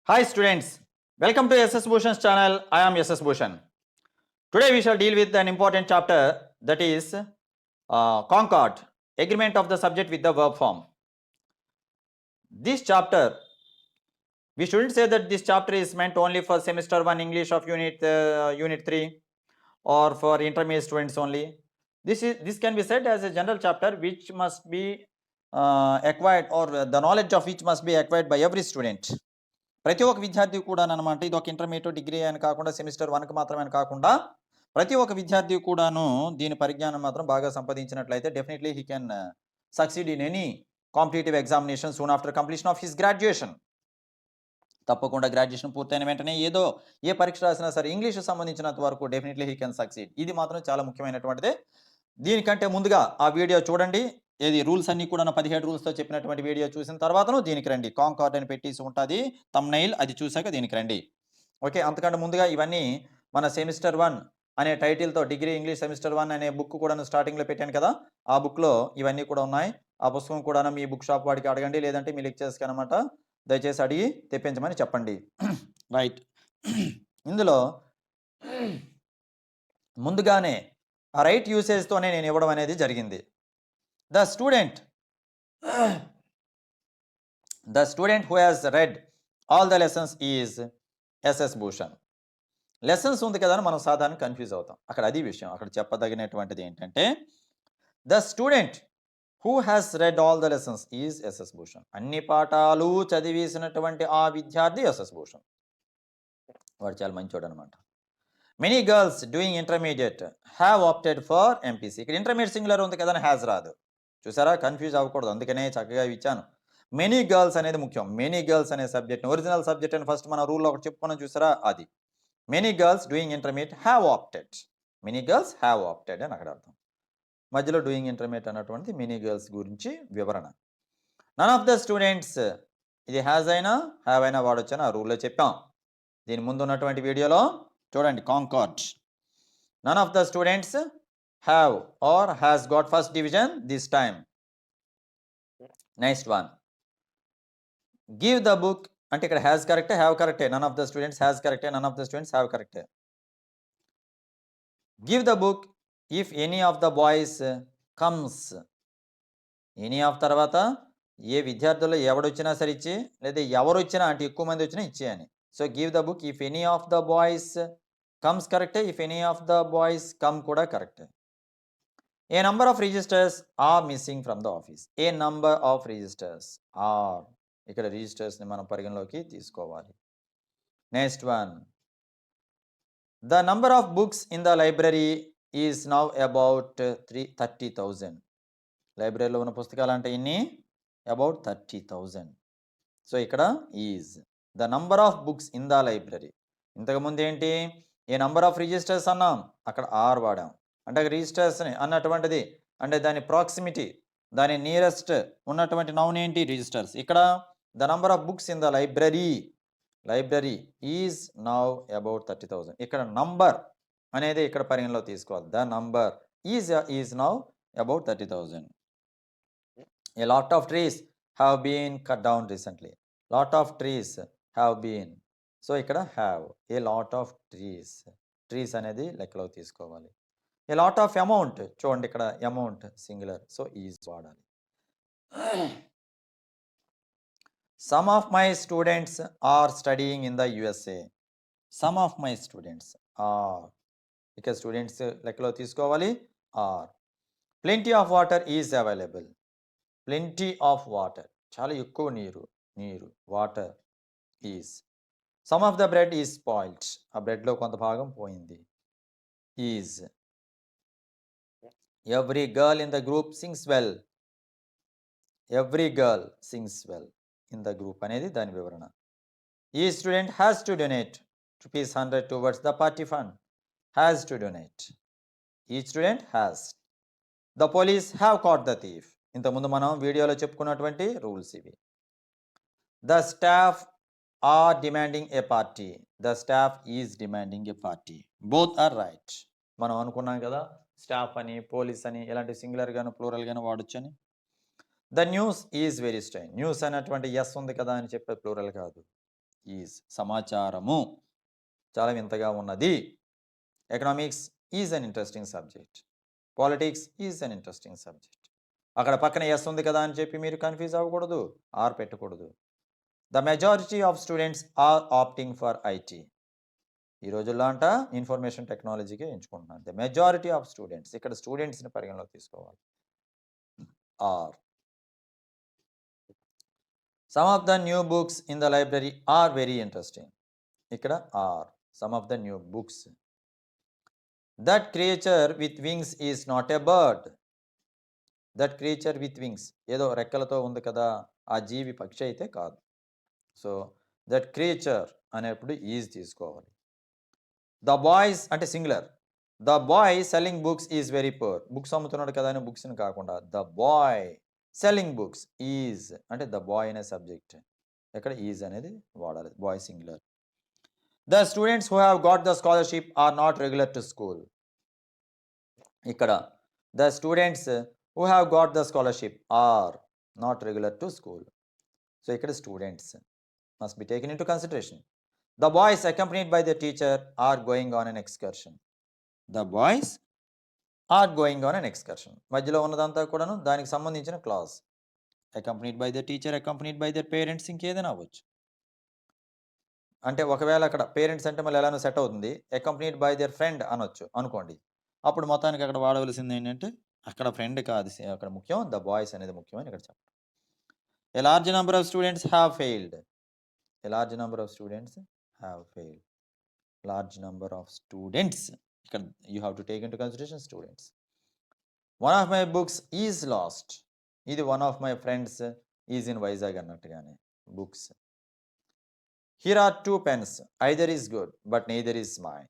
Hi students, welcome to SS Bhushan's channel. I am SS Bhushan. Today we shall deal with an important chapter, that is Concord, agreement of the subject with the verb form. This chapter, we shouldn't say that this chapter is meant only for semester 1 English of unit 3 or for intermediate students only. This can be said as a general chapter which must be acquired, or the knowledge of which must be acquired by every student. ప్రతి ఒక్క విద్యార్థి కూడా అనమాట, ఇది ఒక intermediate degree అని కాకుండా semester 1కి మాత్రమే అని కాకుండా ప్రతి ఒక్క విద్యార్థి కూడాను దీని పరిజ్ఞానం మాత్రం బాగా సంపాదించినట్లయితే definitely he can succeed in any competitive examination soon after completion of his graduation. తప్పకుండా గ్రాడ్యుయేషన్ పూర్తయిన వెంటనే ఏ పరీక్ష రాసినా సరే ఇంగ్లీష్ సంబంధించినంత వరకు డెఫినెట్లీ హీ కెన్ సక్సీడ్. ఇది మాత్రం చాలా ముఖ్యమైనటువంటిదే. దీనికంటే ముందుగా ఆ వీడియో చూడండి. ఏది రూల్స్ అన్ని కూడా 17 రూల్స్తో చెప్పినటువంటి వీడియో చూసిన తర్వాతను దీనికి రండి. కాంకార్డ్ అని పెట్టేసి ఉంటుంది థంబ్నెయిల్, అది చూసాక దీనికి రండి. ఓకే, అంతకంటే ముందుగా ఇవన్నీ మన సెమిస్టర్ 1 అనే టైటిల్తో డిగ్రీ ఇంగ్లీష్ సెమిస్టర్ 1 అనే బుక్ కూడా స్టార్టింగ్లో పెట్టాను కదా, ఆ బుక్లో ఇవన్నీ కూడా ఉన్నాయి. ఆ పుస్తకం కూడా మీ బుక్ షాప్ వాడికి అడగండి, లేదంటే మీ లెక్చర్స్కి అనమాట దయచేసి అడిగి తెప్పించమని చెప్పండి. రైట్, ఇందులో ముందుగానే ఆ రైట్ యూసేజ్తోనే నేను ఇవ్వడం అనేది జరిగింది. The student who has read all the lessons is SS Bhushan. Lessons ఉంది కదా అని మనం సాధారణ కన్ఫ్యూజ్ అవుతాం. అక్కడ అది విషయం. అక్కడ చెప్పదగినటువంటిది ఏంటంటే the student who has red all the lessons is SS Bhushan. అన్ని పాఠాలు చదివేసినటువంటి ఆ విద్యార్థి SS Bhushan. వాడు చాలా మంచోడు అనమాట. Many girls doing intermediate have opted for MPC. ఇక్కడ ఇంటర్మీడియట్ సింగులర్ ఉంది కదా అని హ్యాస్ రాదు. చూసారా, కన్ఫ్యూజ్ అవ్వకూడదు, అందుకనే చక్కగా ఇచ్చాను. మెనీ గర్ల్స్ అనేది ముఖ్యం. మెనీ గర్ల్స్ అనే సబ్జెక్ట్ ఒరిజినల్ సబ్జెక్ట్ అని ఫస్ట్ మన రూల్లో ఒకటి చెప్పుకున్నాం చూసారా, అది many girls doing intermediate have opted. Many girls have opted అని అక్కడ అర్థం. మధ్యలో డూయింగ్ ఇంటర్మీడియట్ అన్నటువంటి మెనీ గర్ల్స్ గురించి వివరణ. నన్ ఆఫ్ ద స్టూడెంట్స్, ఇది హ్యాజ్ అయినా హ్యావ్ అయినా వాడొచ్చని ఆ రూల్లో చెప్పాం. దీని ముందు ఉన్నటువంటి వీడియోలో చూడండి, concord. None of the students have or has got first division this time. Next one, give the book అంటే ఇక్కడ has correct, have correct. None of the students has correct, none of the students have correct. Give the book if any of the boys comes. any of తర్వాత ఏ విద్యార్థుల్లో ఎవడొచ్చినా సరే ఇచ్చి, లేదా ఎవరు వచ్చినా అంటే ఎక్కువ మంది వచ్చినా ఇచ్చేయని. So give the book if any of the boys comes కరెక్టే, if any of the boys come కూడా కరెక్టే. A number of registers are missing from the office. A number of registers are, ఇక్కడ రిజిస్టర్స్ని మనం పరిగణలోకి తీసుకోవాలి. Next one, the number of books in the library is now about 30,000. లైబ్రరీలో ఉన్న పుస్తకాలు అంటే ఇన్ని అబౌట్ 30,000. సో ఇక్కడ is the number of books in the library. ఇంతకుముందు ఏంటి, ఏ నంబర్ ఆఫ్ రిజిస్టర్స్ అన్నాం, అక్కడ ఆర్ వాడాం. అంటే రిజిస్టర్స్ని అన్నటువంటిది అంటే దాని ప్రాక్సిమిటీ, దాని నియరెస్ట్ ఉన్నటువంటి నౌన్ ఏంటి, రిజిస్టర్స్. ఇక్కడ the number of books in the library is now about 30,000. ఇక్కడ నంబర్ అనేది ఇక్కడ పరిగణలో తీసుకోవాలి. The number is now about 30,000. A lot of trees have been cut down recently. Lot of trees have been, so ఇక్కడ have. A lot of trees అనేది లెక్కలో తీసుకోవాలి. A lot of amount, చూడండి ఇక్కడ అమౌంట్ సింగులర్, సో ఈజ్ వాడాలి. Some of my students are studying in the USA. Some of my students are, ఇక్కడ students లెక్కలో తీసుకోవాలి, are. Plenty of water is available. Plenty of water, చాలా ఎక్కువ నీరు water is. Some of the bread is spoiled, ఆ బ్రెడ్లో కొంత భాగం పోయింది, is. Every girl in the group sings well. Every girl sings well in the group అనేది దాని వివరణ. Each student has to donate ₹100 towards the party fund. Has to donate. Each student has. The police have caught the thief. ఇంతకుముందు మనం వీడియోలో చెప్పుకున్నటువంటి rules ఇవి. The staff are demanding a party. The staff is demanding a party. Both are right. మనం అనుకున్నాం కదా, staff అని police అని ఇలాంటి సింగులర్ గాను ప్లూరల్ గాను వాడొచ్చని. The news is very strange. News అనేటువంటి ఎస్ ఉంది కదా అని చెప్పే ప్లూరల్ కాదు. ఈజ్ సమాచారము చాలా వింతగా ఉన్నది. Economics is an interesting subject. Politics is an interesting subject. అక్కడ పక్కన ఎస్ ఉంది కదా అని చెప్పి మీరు కన్ఫ్యూజ్ అవ్వకూడదు, ఆర్ పెట్టకూడదు. The majority of students are opting for IT. ఈ రోజుల్లో అంట ఇన్ఫర్మేషన్ టెక్నాలజీకే ఎంచుకుంటున్నారు. ద మెజారిటీ ఆఫ్ స్టూడెంట్స్, ఇక్కడ స్టూడెంట్స్ని పరిగణలోకి తీసుకోవాలి. Are some of the new books in the library are very interesting. ఇక్కడ are some of the new books. That creature with wings is not a bird. That creature with wings, ఏదో రెక్కలతో ఉంది కదా, ఆ జీవి పక్షి అయితే కాదు. సో దట్ క్రియేచర్ అనేప్పుడు ఈజ్ తీసుకోవాలి. ద బాయ్స్ అంటే singular. The boy selling books is very poor. Books అమ్ముతున్నాడు కదా అని బుక్స్ని కాకుండా the boy selling books is అంటే ద బాయ్ అనే సబ్జెక్ట్, ఇక్కడ ఈజ్ అనేది వాడాలి. Boy singular. The students who have got the scholarship are not regular to school. ఇక్కడ the students who have got the scholarship are not regular to school. So ఇక్కడ students must be taken into consideration. The boys accompanied by the teacher are going on an excursion. The boys are going on an excursion. మధ్యలో ఉన్నదంతా కూడాను దానికి సంబంధించిన class. accompanied by the teacher, accompanied by their parents, ఇంకేదైనా అవ్వచ్చు. అంటే ఒకవేళ అక్కడ పేరెంట్స్ అంటే మళ్ళీ ఎలానో సెట్ అవుతుంది. accompanied by their friend అనొచ్చు అనుకోండి. అప్పుడు మొత్తానికి అక్కడ వాడవలసింది ఏంటంటే అక్కడ ఫ్రెండ్ కాదు అక్కడ ముఖ్యం, ద బాయ్స్ అనేది ముఖ్యం అని ఇక్కడ చెప్పండి. A large number of students have failed. A large number of students have failed. Large number of students. You have to take into consideration students. One of my books is lost. ఇది one of my friends is in Vizag అన్నట్టుగానే books. Here are two pens. Either is good but neither is mine.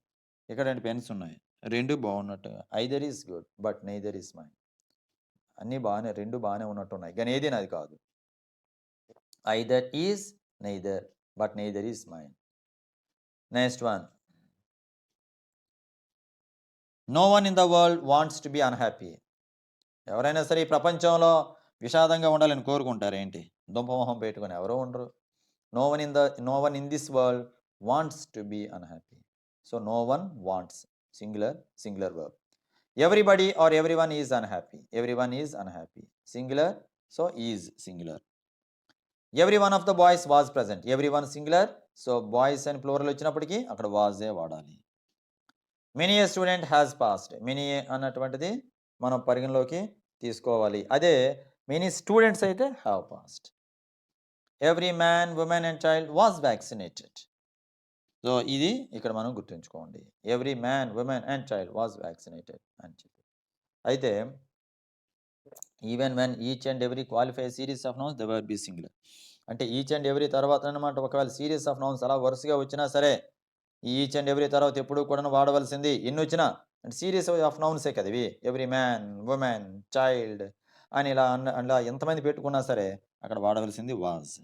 ఇక్కడ రెండు pens ఉన్నాయి, రెండు బాగున్నట్టుగా. Either is good but neither is mine. అన్నీ బాగానే, రెండు బాగానే ఉన్నట్టు ఉన్నాయి కానీ ఏది నాది కాదు. Either is, neither, but neither is mine. Next one. No one in the world wants to be unhappy. ఎవరైనా సరే ఈ ప్రపంచంలో విషాదంగా ఉండాలని కోరుకుంటారు ఏంటి? దుంపమొహం పెట్టుకొని ఎవరో ఉండరు. No one in this world wants to be unhappy. So no one wants, singular verb. Everybody or everyone is unhappy. Everyone is unhappy. Singular, so is singular. Every one of the boys was present. Everyone singular, so boys and plural వచ్చినప్పటికీ అక్కడ was ఏ వాడాలి. Many a student has passed. Many అన్నటువంటిది మనం పరిగణలోకి తీసుకోవాలి. అదే many students అయితే have passed. Every man, woman and child was vaccinated. So ఇది ఇక్కడ మనం గుర్తుంచుకోండి. Every man, woman and child was vaccinated అని చెప్పి. అయితే even when each and every qualify series of nouns the verb be singular. అంటే each and every తర్వాత అనమాట ఒకవేళ సిరీస్ ఆఫ్ నౌన్స్ అలా వరుసగా వచ్చినా సరే ఈచ్ అండ్ ఎవ్రీ తర్వాత ఎప్పుడు కూడా వాడవలసింది ఎన్ని వచ్చినా అంటే సిరీస్ ఆఫ్ నౌన్సే కదా ఇవి. ఎవ్రీ మ్యాన్, ఉమెన్, చైల్డ్ అని ఇలా అలా ఎంతమంది పెట్టుకున్నా సరే అక్కడ వాడవలసింది was.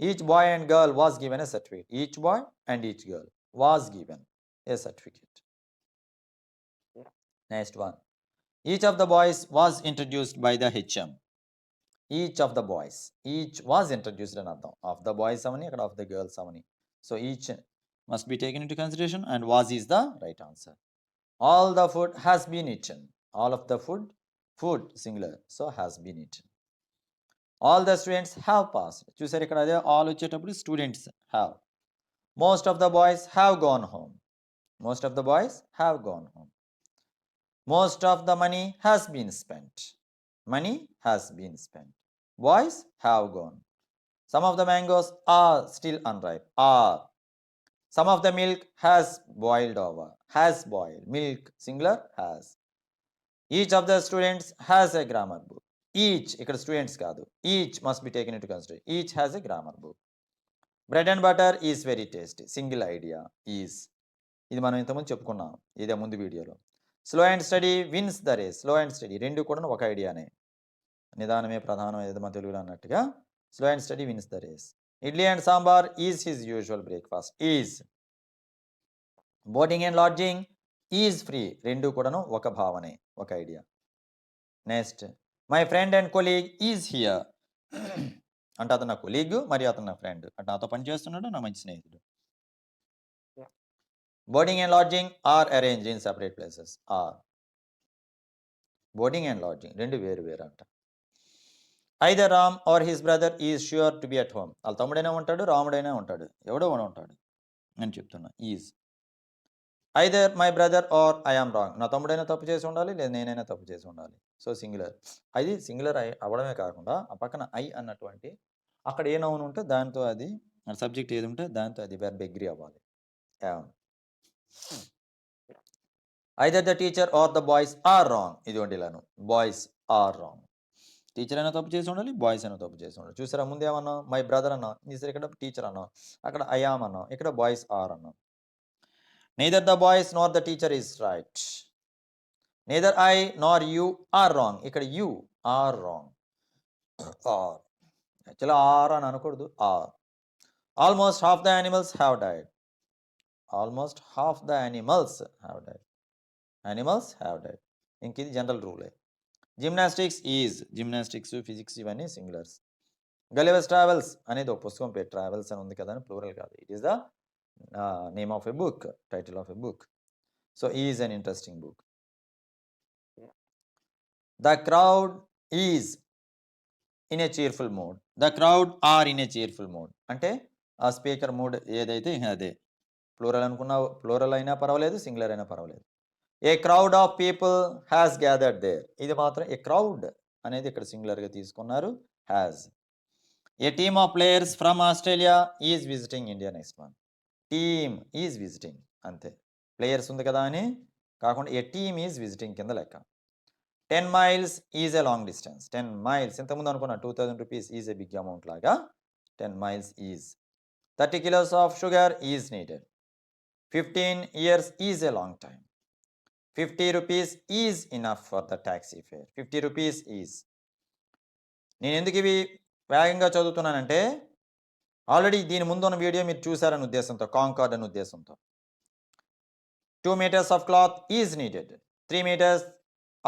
Each boy and girl was given a certificate. Each boy and each girl was given a certificate. Next one. Each of the boys was introduced by the HM. Each of the boys. Each was introduced అని అర్థం. Of the boys అవని, అక్కడ of the girls Avani. So each must be taken into consideration and was is the right answer. All the food has been eaten. All of the food singular. So has been eaten. All the students have passed. చూసారు ఇక్కడ అదే all వచ్చేటప్పుడు students have. Most of the boys have gone home. Most of the boys have gone home. Most of the money has been spent. Money has been spent. Boys have gone. Some of the mangoes are still unripe. Are. Some of the milk has boiled over. Has boiled. Milk singular has. Each of the students has a grammar book. Each, ఇక్కడ students కాదు. Each must be taken into consideration. Each has a grammar book. Bread and butter is very tasty. Single idea is. ఇది మనం ఇంతకుముందు చెప్పుకున్నాం ఇదే ముందు వీడియోలో. Slow and steady wins the race. Slow and steady రెండు కూడా ఒక ఐడియానే. నిదానమే ప్రధానం ఏదో మన తెలుగులో అన్నట్టుగా slow and steady wins the race. Idli and sambar is his usual breakfast. Is. Boarding and lodging is free. రెండు కూడాను ఒక భావనే, ఒక idea. Next. My friend and colleague is here. అంటే అతను నా కొలీగ్ మరియు అతను నా ఫ్రెండ్. అంటే నాతో పని చేస్తున్నాడు, నా మంచి స్నేహితుడు. Boarding and lodging are arranged in separate places. Are boarding and lodging రెండు వేరు వేరు అంట. Either Ram or his brother is sure to be at home. వాళ్ళ తమ్ముడైనా ఉంటాడు, రాముడైనా ఉంటాడు, ఎవడో ఒకడు ఉంటాడు అని చెప్తున్నా. Is either my brother or I am wrong. నా తమ్ముడైనా తప్పు చేసి ఉండాలి, లేదా నేనైనా తప్పు చేసి ఉండాలి. So singular. అది సింగులర్ అవ్వడమే కాకుండా ఆ పక్కన ఐ అన్నటువంటి అక్కడ ఏ నౌన్ ఉంటే దాంతో అది సబ్జెక్ట్ ఏది ఉంటే దాంతో అది వెర్బ్ అగ్రీ అవ్వాలి. Either the teacher or the boys are wrong. ఇదిగోండి ఇలాను, బాయ్స్ ఆర్ రాంగ్. టీచర్ అయినా తప్పు చేసి ఉండాలి, బాయ్స్ అయినా తప్పు చేసి ఉండాలి. చూసారా, ముందు ఏమన్నా మై బ్రదర్ అన్నా, ఇక్కడ టీచర్ అన్నాం, అక్కడ ఐ ఆమ్ అన్నాం, ఇక్కడ బాయ్స్ ఆర్ అన్నాం. Neither the boys nor the teacher is right. Neither I nor you are wrong. ఇక్కడ you are wrong. Are actually are అని అనకూడదు, are. Almost half the animals have died. Almost half the animals have died. Animals have died. ఇంక ఇది general రూలే. Gymnastics is. Gymnastics, physics ఇవన్నీ singulars. Gulliver's Travels అనేది ఒక పుస్తకం పేరు. ట్రావెల్స్ అని ఉంది కదా అని ప్లూరల్ కాదు. It is the name of a book, title of a book. So is an interesting book. The crowd is in a cheerful mood. The crowd are in a cheerful mood అంటే ఆ speaker mood ఏదైతే అదే. Plural అనుకున్నా, plural అయినా పర్వాలేదు, singular అయినా పర్వాలేదు. A crowd of people has gathered there. ఇది మాత్రం ఏ క్రౌడ్ అనేది ఇక్కడ సింగులర్గా తీసుకున్నారు, has. A team of players from Australia is visiting India next month. Team is visiting అంతే, ప్లేయర్స్ ఉంది కదా అని కాకుండా ఏ టీమ్ ఈజ్ విజిటింగ్ కింద లెక్క. 10 miles is a long distance. 10 miles ఇంతకుముందు అనుకున్నా 2000 rupees is a big amount లాగా 10 miles is. 30 kilos of sugar is needed. 15 years is a long time. 50 rupees is enough for the taxi fare. 50 rupees is. నేను ఎందుకు ఇవి వేగంగా చదువుతున్నానంటే already దీని ముందు ఉన్న వీడియో మీరు చూసారని ఉద్దేశంతో, కాంకార్డ్ అనే ఉద్దేశంతో. 2 meters of cloth is needed. 3 meters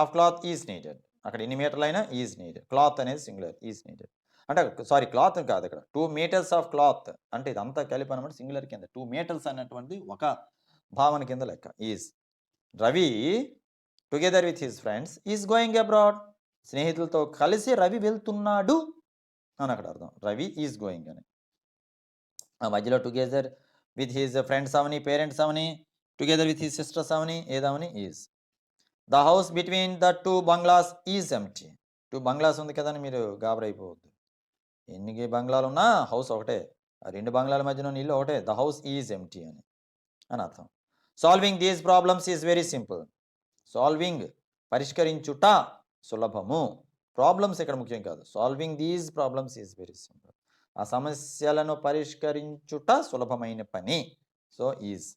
of cloth is needed. అక్కడ ఎన్ని మీటర్లు అయినా ఈజ్ నీడెడ్. క్లాత్ అనేది సింగులర్, ఈజ్ నీడెడ్. అంటే సారీ, క్లాత్ కాదు, ఇక్కడ 2 meters ఆఫ్ క్లాత్ అంటే ఇదంతా కలిపి అనమాట సింగులర్ కింద. 2 meters అనేటువంటి ఒక భావన కింద లెక్క is. Ravi together with his friends is going abroad. స్నేహితులతో కలిసి రవి వెళ్తున్నాడు అని అక్కడ అర్థం. రవి ఈజ్ గోయింగ్ అని. ఆ మధ్యలో టుగెదర్ విత్ హిజ్ ఫ్రెండ్స్ అవని, పేరెంట్స్ అవని, టుగెదర్ విత్ హిజ్ సిస్టర్స్ అవని, ఏదవని is. The house between the 2 bungalows is empty. 2 bungalows ఉంది కదా అని మీరు గాబరైపోవద్దు. ఎన్ని బంగ్లాలు ఉన్నా హౌస్ ఒకటే. ఆ 2 బంగ్లాల మధ్యన ఉన్న ఇల్లు ఒకటే. ద హౌస్ ఈజ్ ఎంప్టీ అని అర్థం. Solving these problems is very simple. Solving పరిష్కరించుట సులభము. ప్రాబ్లమ్స్ ఇక్కడ ముఖ్యం కాదు. Solving these problems is very simple. ఆ సమస్యలను పరిష్కరించుట సులభమైన పని. So is.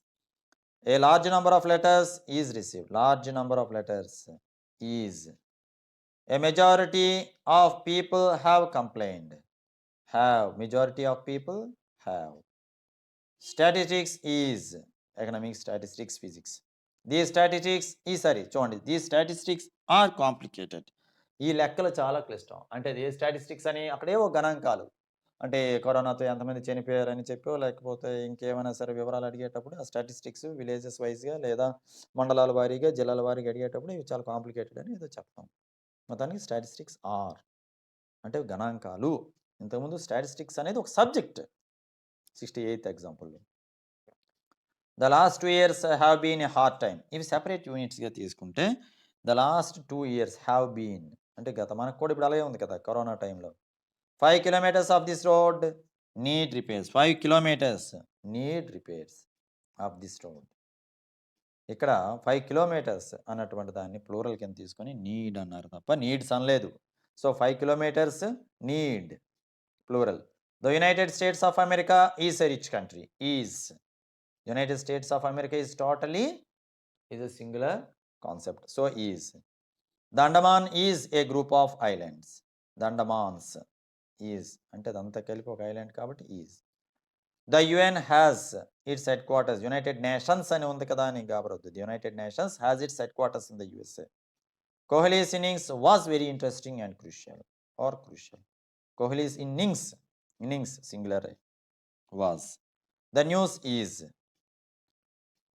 A large number of letters is received. Large number of letters is. A majority of people have complained. Have. Majority of people have. Statistics is economics, statistics, physics. The statistics చూడండి, the statistics are complicated. ఈ లెక్కలు చాలా క్లిష్టం. అంటే ఏ statistics అని అక్కడేవో గణాంకాలు, అంటే కరోనాతో ఎంతమంది చనిపోయారని చెప్పో, లేకపోతే ఇంకేమైనా సరే వివరాలు అడిగేటప్పుడు ఆ స్టాటిస్టిక్స్ విలేజెస్ వైజ్గా లేదా మండలాల వారీగా, జిల్లాల వారీగా అడిగేటప్పుడు ఇవి చాలా కాంప్లికేటెడ్ అని ఏదో చెప్తాం. మొత్తానికి స్టాటిస్టిక్స్ ఆర్ అంటే గణాంకాలు. ఇంతకుముందు స్టాటిస్టిక్స్ అనేది ఒక సబ్జెక్ట్ 68th ఎగ్జాంపుల్లో. The last 2 years have been a hard time. ఇవి సెపరేట్ యూనిట్స్గా తీసుకుంటే the last 2 years have been అంటే గత, మనకు కూడా ఇప్పుడు అలాగే ఉంది కదా కరోనా టైంలో. 5 kilometers of this road need repairs. 5 kilometers need repairs of this road. ఇక్కడ 5 kilometers అన్నటువంటి దాన్ని ప్లూరల్ కింద తీసుకొని నీడ్ అన్నారు తప్ప నీడ్స్ అనలేదు. So 5 kilometers need plural. The United States of America is a rich country. Is. United States of America is a singular concept. So is. The Andaman is a group of islands. The Andamans is అంటే అదంతా కలిపి ఒక island కాబట్టి is. The UN has its headquarters. United Nations అని ఉంది కదా అని గాబరొద్దు. The United Nations has its headquarters in the USA. Kohli's innings was very interesting and crucial. Kohli's innings innings singular was. The news is.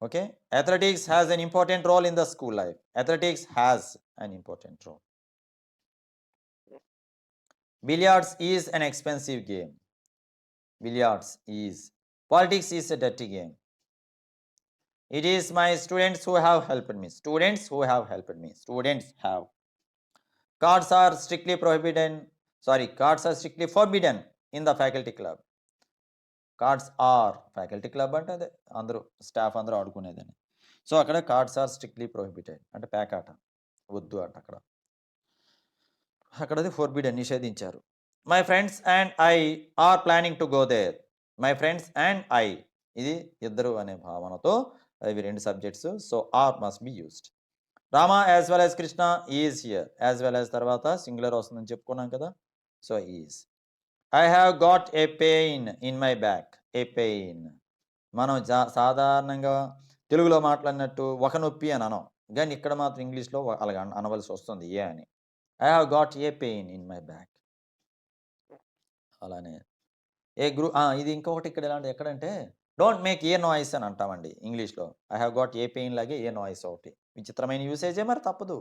Okay, athletics has an important role in the school life. Athletics has an important role. Billiards is an expensive game. Billiards is. Politics is a dirty game. It is my students who have helped me. Students who have helped me. Students have. Cards are strictly prohibited. Cards are strictly forbidden in the faculty club. Cards are faculty club అంటే అదే అందరూ staff అందరూ ఆడుకునేదని. So అక్కడ cards are strictly prohibited అంటే pack ఆట వద్దు అంట అక్కడది ఫోర్బిడెన్ నిషేధించారు. My friends and I are planning to go there. My friends and I ఇది ఇద్దరు అనే భావనతో ఇవి రెండు subjects. So are must be used. Rama as well as Krishna is here. As well as తర్వాత సింగులర్ వస్తుందని చెప్పుకున్నాం కదా. So is. I have got a pain in my back. A pain మనం సాధారణంగా తెలుగులో మాట్లాడినట్టు ఒక నొప్పి అని అనం, కానీ ఇక్కడ మాత్రం ఇంగ్లీష్లో అలాగ అనవలసి వస్తుంది ఏ అని. I have got a pain in my back. అలానే ఏ ఇది ఇంకొకటి ఇక్కడ ఎలాంటి ఎక్కడంటే డోంట్ మేక్ ఏ నాయిస్ అని అంటామండి ఇంగ్లీష్లో. I have got a pain లాగే ఏ నాయిస్ ఒకటి విచిత్రమైన యూసేజే, మరి తప్పదు.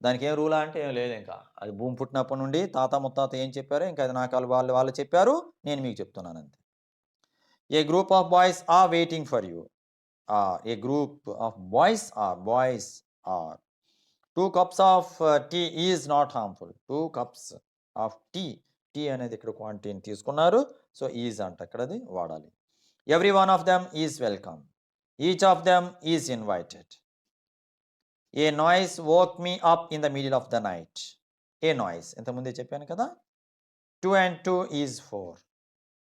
దానికి ఏం రూలా అంటే ఏం లేదు. ఇంకా అది భూమి పుట్టినప్పటి నుండి తాత ముత్తాత ఏం చెప్పారో ఇంకా అది నాకు వాళ్ళు చెప్పారు, నేను మీకు చెప్తున్నాను అంతే. A group of boys are waiting for you. A group of boys are 2 cups of tea is not harmful. 2 cups of tea. Tea అనేది ఇక్కడ క్వాంటిటీని తీసుకున్నారు. సో ఈజ్ అంట ఇక్కడ అది వాడాలి. Every one of them is welcome. Each of them is invited. A noise woke me up in the middle of the night. A noise ఇంతకుముందే చెప్పాను కదా. 2 and 2 is 4.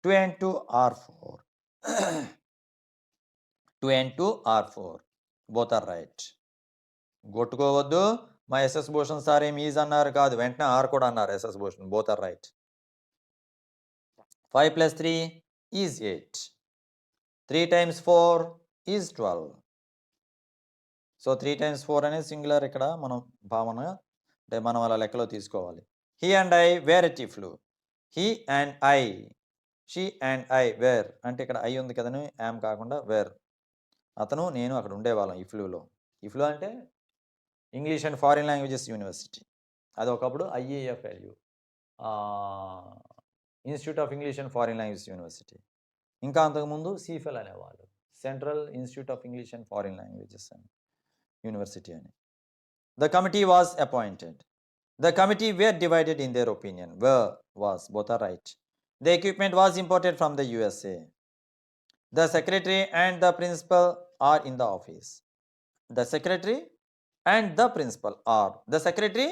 2 and 2 are 4. 2 and 2 are 4. Both are right. కొట్టుకోవద్దు. మా SS Bhushan sir ఏం is అన్నారు కాదు, వెంటనే are కూడా అన్నారు SS Bhushan. Both are right. 5 + 3 is 8. 3 times 4 is 12. So 3 times 4 అనేది సింగులర్ ఇక్కడ మనం భావన అంటే మనం అలా లెక్కలో తీసుకోవాలి. He and I were at ఇఫ్లు. He and I. She and I were అంటే ఇక్కడ ఐ ఉంది కదని యామ్ కాకుండా వేర్. అతను నేను అక్కడ ఉండేవాళ్ళం ఇఫ్లూలో. ఇఫ్లూ అంటే English and foreign languages university. అది ఒకప్పుడు IEFLU, institute of English and foreign languages university. ఇంకా అంతకుముందు CFL అనేవాళ్ళు, central institute of English and foreign languages అని యూనివర్సిటీ అని. The committee was appointed. The committee were divided in their opinion. Was both are right. The equipment was imported from the USA. The secretary and the principal are in the office. The secretary and the principal are. The secretary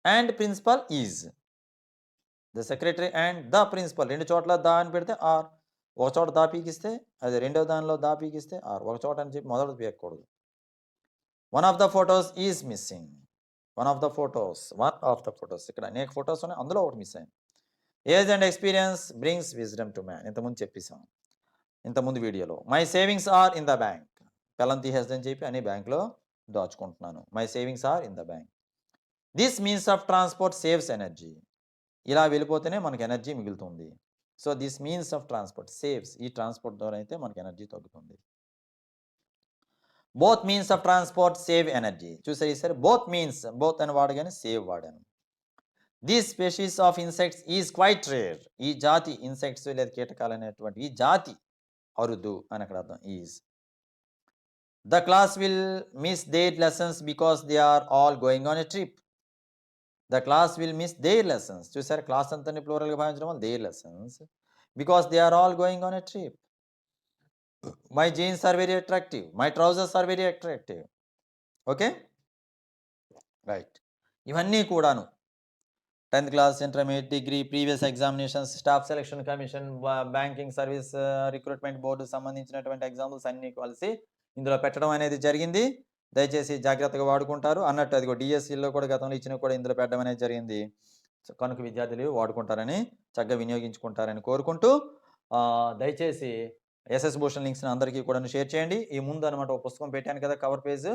and principal is. The secretary and the principal రెండు చోట్ల దా అని పెడితే are, ఒక చోట దా పీకిస్తే అది రెండవ దానిలో దా పీకిస్తే are, ఒక చోట అని చెప్పి మొదటి పీకకూడదు. One of the photos is missing. One of the photos ఇక్కడ అనేక ఫొటోస్ ఉన్నాయి, అందులో ఒకటి మిస్ అయింది. Age and experience brings wisdom to man. ఇంతకుముందు చెప్పేసాం ఇంతకుముందు వీడియోలో. My savings are in the bank. పెళ్ళం తీసేద్దని చెప్పి అని బ్యాంక్లో దాచుకుంటున్నాను. My savings are in the bank. This means of transport saves energy. ఇలా వెళ్ళిపోతేనే మనకు ఎనర్జీ మిగులుతుంది. So this means of transport saves. ఈ ట్రాన్స్పోర్ట్ ద్వారా అయితే మనకు ఎనర్జీ తగ్గుతుంది. Both means of transport save energy. చూసారు ఈసారి బోత్ మీన్స్, బోత్ అని వాడగానే సేవ్ వాడాను. This species of insects is quiet rare. ఈ జాతి ఇన్సెక్ట్స్ లేదా కీటకాలు అనేటువంటి ఈ జాతి అరుదు అని అక్కడ అర్థం. Is. The class will miss their lessons because they are all going on a trip. The class will miss their lessons. చూసారు క్లాస్ అంతా ప్లూరల్గా భావించడం వల్ల their lessons because they are all going on a trip. My jeans are very attractive. My trousers are very attractive. Okay? Right. ఇవన్నీ కూడాను 10th class, intermediate, degree, previous examinations, staff selection commission, banking service recruitment board సంబంధించినటువంటి examples అన్నీ కలిసి ఇందులో పెట్టడం అనేది జరిగింది. దయచేసి జాగ్రత్తగా వాడుకుంటారు అన్నట్టు. అదిగో డిఎస్సిలో కూడా గతంలో ఇచ్చిన కూడా ఇందులో పెట్టడం అనేది జరిగింది. కనుక విద్యార్థులు వాడుకుంటారని చక్కగా వినియోగించుకుంటారని కోరుకుంటూ దయచేసి ఎస్ఎస్ భూషణ్ లింక్స్ని అందరికీ కూడా షేర్ చేయండి. ఈ ముందు అనమాట ఒక పుస్తకం పెట్టాను కదా కవర్ పేజ్,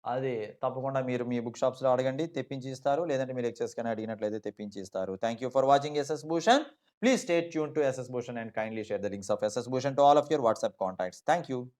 అది తప్పకుండా మీరు మీ బుక్ షాప్స్లో అడగండి, తెప్పించి ఇస్తారు. లేదంటే మీరు ఎక్సెస్ కానీ అడిగినట్లయితే తెప్పించి ఇస్తారు. Thank you for watching SS Bhushan. Please stay tuned to SS Bhushan and kindly share the links of SS Bhushan to all of your WhatsApp contacts. Thank you.